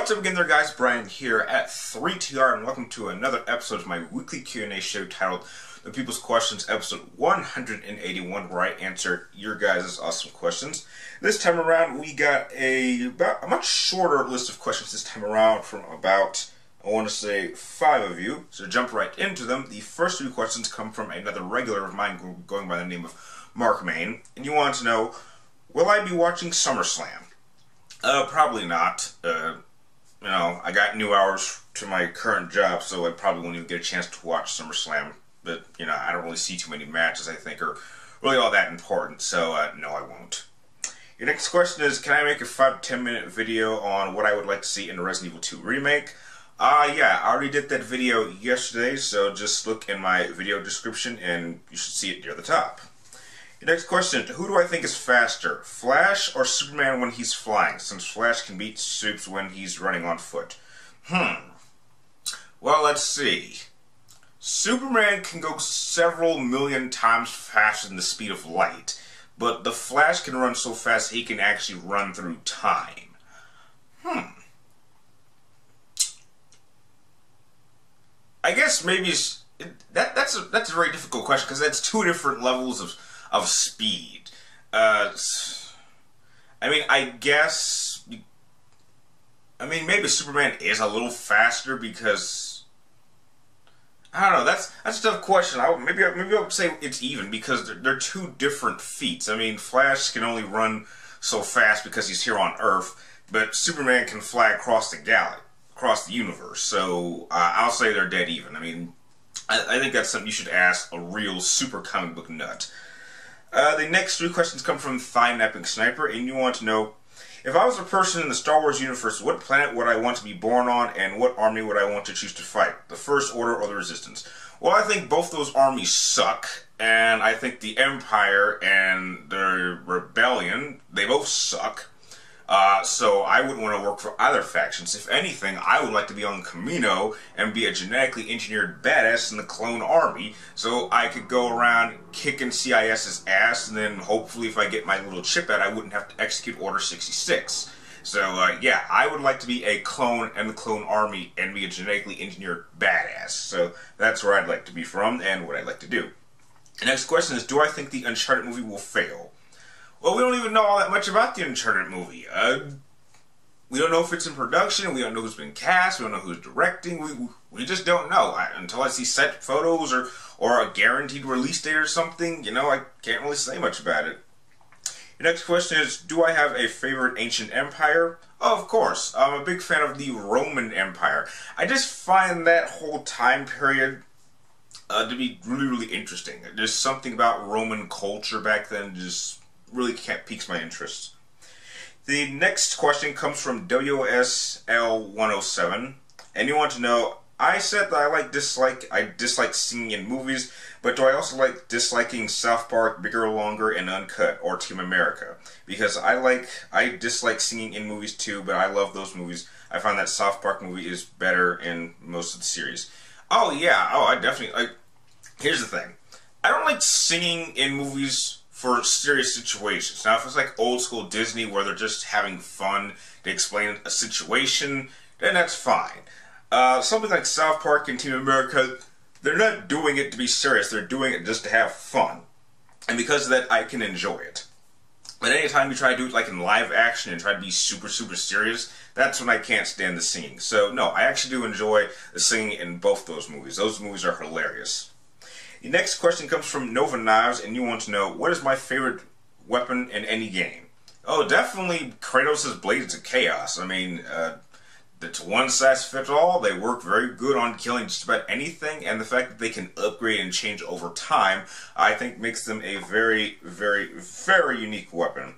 What's up again there, guys? Brian here at 3TR, and welcome to another episode of my weekly Q&A show titled The People's Questions, episode 181, where I answer your guys' awesome questions. This time around, we got a much shorter list of questions this time around from about, I want to say, 5 of you. So jump right into them. The first 3 questions come from another regular of mine going by the name of Mark Main, and you want to know, will I be watching SummerSlam? Probably not. You know, I got new hours to my current job, so I probably won't even get a chance to watch SummerSlam. But, you know, I don't really see too many matches I think are really all that important, so no, I won't. Your next question is, can I make a 5 to 10 minute video on what I would like to see in the Resident Evil 2 remake? Yeah, I already did that video yesterday, so just look in my video description and you should see it near the top. Your next question, who do I think is faster, Flash or Superman when he's flying, since Flash can beat Supes when he's running on foot? Well, let's see. Superman can go several million times faster than the speed of light, but the Flash can run so fast he can actually run through time. I guess maybe that's a very difficult question, because that's 2 different levels of speed. I mean, maybe Superman is a little faster because, I don't know, that's a tough question. Maybe I would say it's even, because they're 2 different feats. I mean, Flash can only run so fast because he's here on Earth, but Superman can fly across the galaxy, across the universe, so I'll say they're dead even. I mean, I think that's something you should ask a real super comic book nut. The next 3 questions come from Thigh-Napping Sniper, and you want to know, if I was a person in the Star Wars universe, what planet would I want to be born on, and what army would I want to choose to fight? The First Order or the Resistance? Well, I think both those armies suck, and I think the Empire and the Rebellion, they both suck. So I wouldn't want to work for either factions. If anything, I would like to be on Kamino and be a genetically engineered badass in the clone army, so I could go around kicking CIS's ass, and then hopefully if I get my little chip out, I wouldn't have to execute Order 66. So, yeah, I would like to be a clone in the clone army and be a genetically engineered badass. So that's where I'd like to be from and what I'd like to do. The next question is, do I think the Uncharted movie will fail? Well, we don't even know all that much about the Uncharted movie. We don't know if it's in production, we don't know who's been cast, we don't know who's directing, we just don't know. Until I see set photos or a guaranteed release date or something, you know, I can't really say much about it. Your next question is, do I have a favorite ancient empire? Oh, of course. I'm a big fan of the Roman Empire. I just find that whole time period to be really, really interesting. There's something about Roman culture back then just really piques my interest. The next question comes from WSL107, and you want to know, I said that I dislike singing in movies, but do I also like disliking South Park, Bigger, Longer, and Uncut, or Team America? Because I dislike singing in movies too, but I love those movies. I find that South Park movie is better in most of the series. Oh yeah, I definitely, here's the thing. I don't like singing in movies for serious situations. Now, if it's like old school Disney where they're just having fun to explain a situation, then that's fine. Something like South Park and Team America, they're not doing it to be serious, they're doing it just to have fun. And because of that, I can enjoy it. But anytime you try to do it like in live action and try to be super, super serious, that's when I can't stand the singing. So no, I actually do enjoy the singing in both those movies. Those movies are hilarious. The next question comes from Nova Knives, and you want to know, what is my favorite weapon in any game? Oh, definitely Kratos' Blades of Chaos. I mean, it's one size fits all. They work very good on killing just about anything, and the fact that they can upgrade and change over time, I think makes them a very, very, very unique weapon.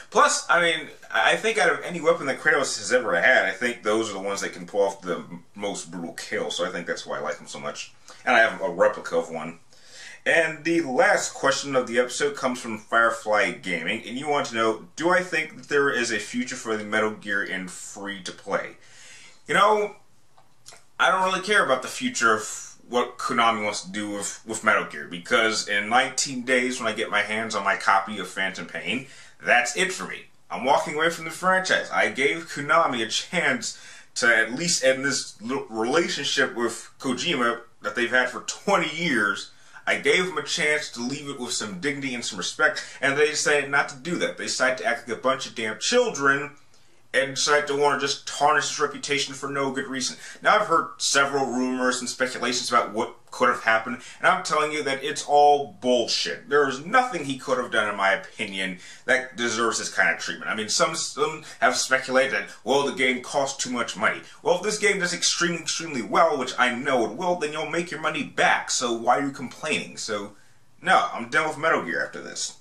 Plus, I mean, I think out of any weapon that Kratos has ever had, I think those are the ones that can pull off the most brutal kill, so I think that's why I like them so much. And I have a replica of one. And the last question of the episode comes from Firefly Gaming, and you want to know, do I think that there is a future for the Metal Gear in free-to-play? You know, I don't really care about the future of what Konami wants to do with Metal Gear, because in 19 days when I get my hands on my copy of Phantom Pain, that's it for me. I'm walking away from the franchise. I gave Konami a chance to at least end this relationship with Kojima that they've had for 20 years. I gave them a chance to leave it with some dignity and some respect, and they decided not to do that. They decided to act like a bunch of damn children and decided to want to just tarnish his reputation for no good reason. Now, I've heard several rumors and speculations about what could have happened, and I'm telling you that it's all bullshit. There is nothing he could have done, in my opinion, that deserves this kind of treatment. I mean, some have speculated that, well, the game cost too much money. Well, if this game does extremely well, which I know it will, then you'll make your money back, so why are you complaining? So, no, I'm done with Metal Gear after this.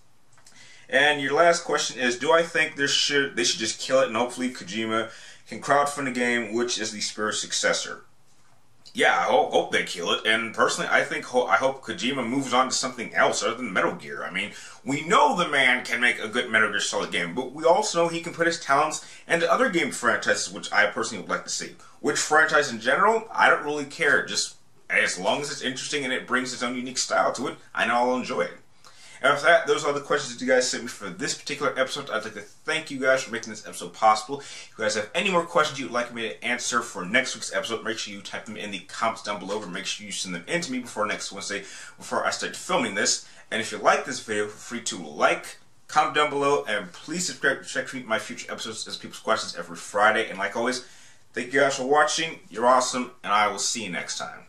And your last question is, do I think they should just kill it and hopefully Kojima can crowdfund a game which is the spiritual successor? Yeah, I hope they kill it, and personally I hope Kojima moves on to something else other than Metal Gear. I mean, we know the man can make a good Metal Gear Solid game, but we also know he can put his talents into other game franchises, which I personally would like to see. Which franchise in general, I don't really care, just as long as it's interesting and it brings its own unique style to it, I know I'll enjoy it. And with that, those are the questions that you guys sent me for this particular episode. I'd like to thank you guys for making this episode possible. If you guys have any more questions you'd like me to answer for next week's episode, make sure you type them in the comments down below, or make sure you send them in to me before next Wednesday, before I start filming this. And if you like this video, feel free to like, comment down below, and please subscribe to check my future episodes as people's questions every Friday. And like always, thank you guys for watching. You're awesome, and I will see you next time.